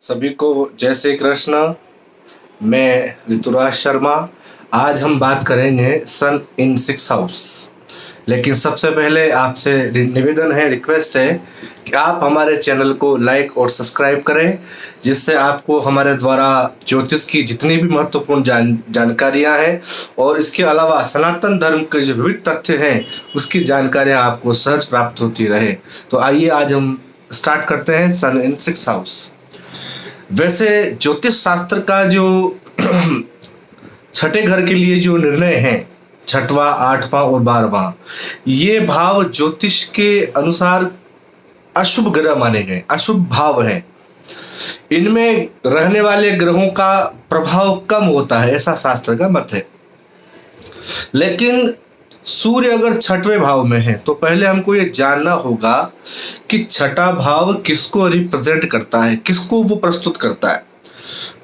सभी को जय श्री कृष्ण। मैं ऋतुराज शर्मा। आज हम बात करेंगे सन इन सिक्स हाउस। लेकिन सबसे पहले आपसे निवेदन है, रिक्वेस्ट है कि आप हमारे चैनल को लाइक और सब्सक्राइब करें, जिससे आपको हमारे द्वारा ज्योतिष की जितनी भी महत्वपूर्ण जानकारियां हैं और इसके अलावा सनातन धर्म के जो विविध तथ्य हैं उसकी जानकारियां आपको सहज प्राप्त होती रहे। तो आइए आज हम स्टार्ट करते हैं सन इन सिक्स हाउस। वैसे ज्योतिष शास्त्र का जो छठे घर के लिए जो निर्णय है, छठवां, आठवां और 12वां, ये भाव ज्योतिष के अनुसार अशुभ ग्रह माने गए, अशुभ भाव हैं। इनमें रहने वाले ग्रहों का प्रभाव कम होता है, ऐसा शास्त्र का मत है। लेकिन सूर्य अगर छठवें भाव में है तो पहले हमको ये जानना होगा कि छठा भाव किसको रिप्रेजेंट करता है, किसको वो प्रस्तुत करता है।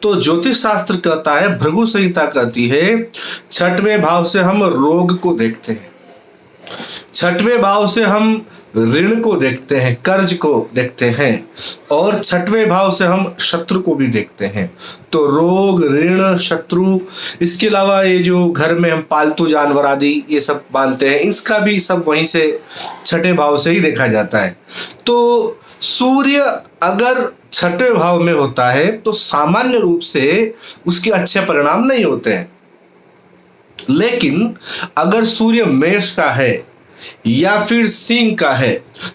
तो ज्योतिष शास्त्र कहता है, भृगु संहिता कहती है, छठवें भाव से हम रोग को देखते हैं, छठवें भाव से हम ऋण को देखते हैं, कर्ज को देखते हैं, और छठवें भाव से हम शत्रु को भी देखते हैं। तो रोग, ऋण, शत्रु, इसके अलावा ये जो घर में हम पालतू जानवर आदि ये सब मानते हैं, इसका भी सब वहीं से छठे भाव से ही देखा जाता है। तो सूर्य अगर छठे भाव में होता है तो सामान्य रूप से उसके अच्छे परिणाम नहीं होते हैं। लेकिन अगर सूर्य मेष का है या फिर सिंह का है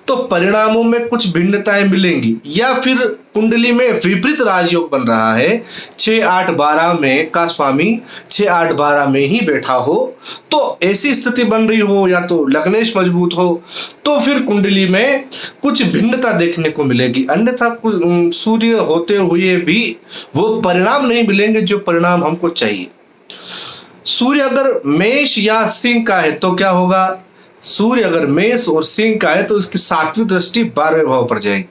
तो परिणामों में कुछ भिन्नताएं मिलेंगी। या फिर कुंडली में विपरीत राजयोग बन रहा है, 6, 8, 12 में का स्वामी 6, 8, 12 में ही बैठा हो, तो ऐसी स्थिति बन रही हो या तो लग्नेश मजबूत हो तो फिर कुंडली में कुछ भिन्नता देखने को मिलेगी। अन्यथा सूर्य होते हुए भी वो परिणाम नहीं मिलेंगे जो परिणाम हमको चाहिए। सूर्य अगर मेष या सिंह का है तो क्या होगा? सूर्य अगर मेष और सिंह का है तो इसकी सातवीं दृष्टि 12वें भाव पर जाएगी,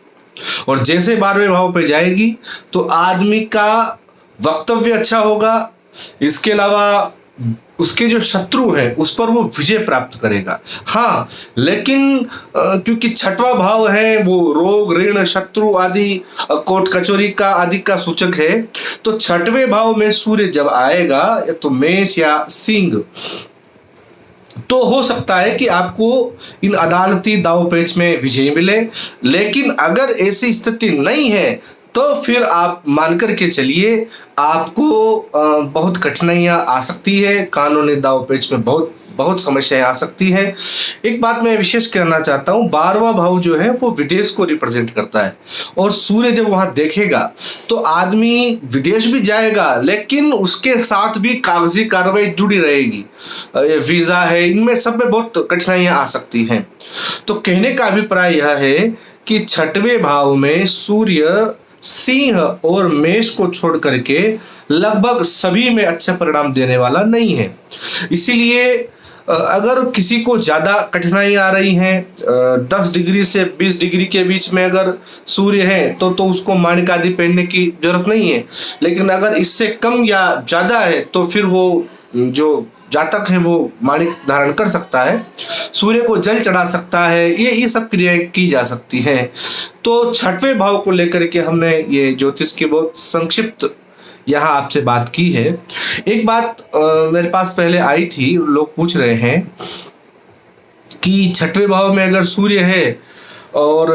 और जैसे 12वें भाव पर जाएगी तो आदमी का वक्तव्य अच्छा होगा। इसके अलावा उसके जो शत्रु हैं उस पर वो विजय प्राप्त करेगा। हाँ, लेकिन क्योंकि छठवां भाव है वो रोग, ऋण, शत्रु आदि, कोर्ट कचौरी का आदि का सूचक है, तो छठवें भाव में सूर्य जब आएगा तो मेष या सिंह, तो हो सकता है कि आपको इन अदालती दाव पेच में विजय मिले। लेकिन अगर ऐसी स्थिति नहीं है तो फिर आप मान कर के चलिए आपको बहुत कठिनाइयां आ सकती है, कानूनी दाव पेच में बहुत समस्याएं आ सकती है। एक बात मैं विशेष कहना चाहता हूँ, 12वां भाव जो है वो विदेश को रिप्रेजेंट करता है, और सूर्य जब वहां देखेगा तो आदमी विदेश भी जाएगा, लेकिन उसके साथ भी कागजी कार्रवाई जुड़ी रहेगी, वीजा है, इनमें सब में बहुत कठिनाइयां आ सकती हैं। तो कहने का अभिप्राय यह है कि छठवें भाव में सूर्य सिंह और मेष को छोड़ करके लगभग सभी में अच्छे परिणाम देने वाला नहीं है। इसीलिए अगर किसी को ज़्यादा कठिनाई आ रही हैं, 10 डिग्री से 20 डिग्री के बीच में अगर सूर्य है तो उसको माणिक आदि पहनने की जरूरत नहीं है। लेकिन अगर इससे कम या ज़्यादा है तो फिर वो जो जातक है वो माणिक धारण कर सकता है, सूर्य को जल चढ़ा सकता है, ये सब क्रियाएं की जा सकती हैं। तो छठवें भाव को लेकर के हमने ये ज्योतिष की बहुत संक्षिप्त यहाँ आपसे बात की है। एक बात मेरे पास पहले आई थी, लोग पूछ रहे हैं कि छठवें भाव में अगर सूर्य है और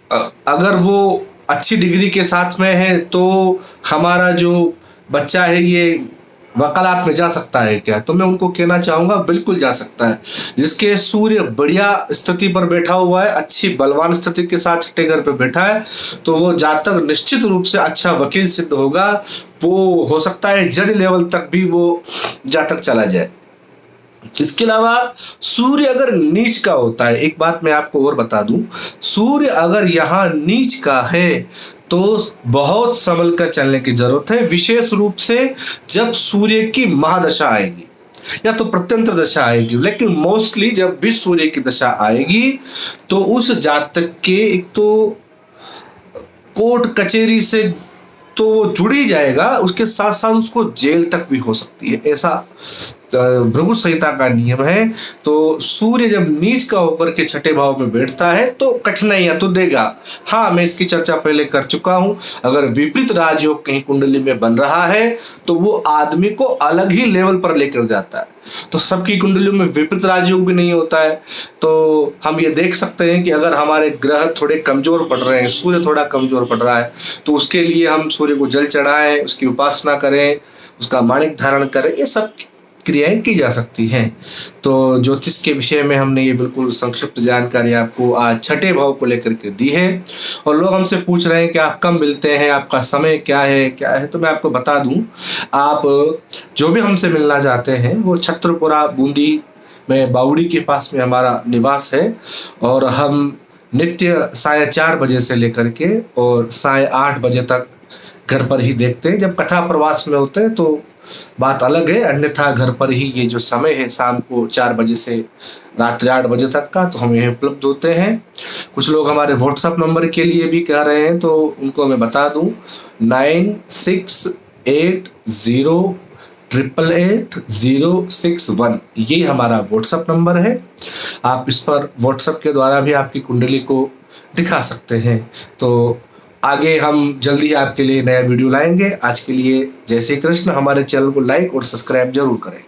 अगर वो अच्छी डिग्री के साथ में है तो हमारा जो बच्चा है ये वकालत में जा सकता है क्या? तो मैं उनको कहना चाहूंगा, बिल्कुल जा सकता है। जिसके सूर्य बढ़िया स्थिति पर बैठा हुआ है, अच्छी बलवान स्थिति के साथ छठे घर पर बैठा है, तो वो जातक निश्चित रूप से अच्छा वकील सिद्ध होगा। वो हो सकता है जज लेवल तक भी वो जातक चला जाए। इसके अलावा सूर्य अगर नीच का होता है, एक बात मैं आपको और बता दूं, सूर्य अगर यहाँ नीच का है तो बहुत संभल कर चलने की जरूरत है, विशेष रूप से जब सूर्य की महादशा आएगी या तो प्रत्यंतर दशा आएगी। लेकिन मोस्टली जब भी सूर्य की दशा आएगी तो उस जातक के एक तो कोर्ट कचहरी से तो जुड़ ही जाएगा, उसके साथ साथ उसको जेल तक भी हो सकती है। ऐसा भृगु संहिता का नियम है। तो सूर्य जब नीच का होकर के छठे भाव में बैठता है तो कठिनाइयां तो देगा। हाँ, मैं इसकी चर्चा पहले कर चुका हूं। अगर विपरीत राजयोग कहीं कुंडली में बन रहा है तो वो आदमी को अलग ही लेवल पर लेकर जाता है। तो सबकी कुंडलियों में विपरीत राजयोग भी नहीं होता है। तो हम ये देख सकते हैं कि अगर हमारे ग्रह थोड़े कमजोर पड़ रहे हैं, सूर्य थोड़ा कमजोर पड़ रहा है, तो उसके लिए हम सूर्य को जल चढ़ाएं, उसकी उपासना करें, उसका माणिक धारण करें, ये सब क्रियाएं की जा सकती हैं। तो ज्योतिष के विषय में हमने ये बिल्कुल संक्षिप्त जानकारी आपको आज छठे भाव को लेकर के दी है। और लोग हमसे पूछ रहे हैं कि आप कब मिलते हैं, आपका समय क्या है। तो मैं आपको बता दूं, आप जो भी हमसे मिलना चाहते हैं वो छत्रपुरा बूंदी में बावड़ी के पास में हमारा निवास है। और हम नित्य 4:30 बजे से लेकर के और 8:30 बजे तक घर पर ही देखते हैं। जब कथा प्रवास में होते हैं तो बात अलग है, अन्यथा घर पर ही ये जो समय है शाम को 4 बजे से रात्रि 8 बजे तक का, तो हम यहाँ उपलब्ध होते हैं। कुछ लोग हमारे व्हाट्सएप नंबर के लिए भी कह रहे हैं, तो उनको मैं बता दूं 9680888061, ये हमारा व्हाट्सएप नंबर है। आप इस पर व्हाट्सएप के द्वारा भी आपकी कुंडली को दिखा सकते हैं। तो आगे हम जल्दी आपके लिए नया वीडियो लाएंगे। आज के लिए जय श्री कृष्ण। हमारे चैनल को लाइक और सब्सक्राइब जरूर करें।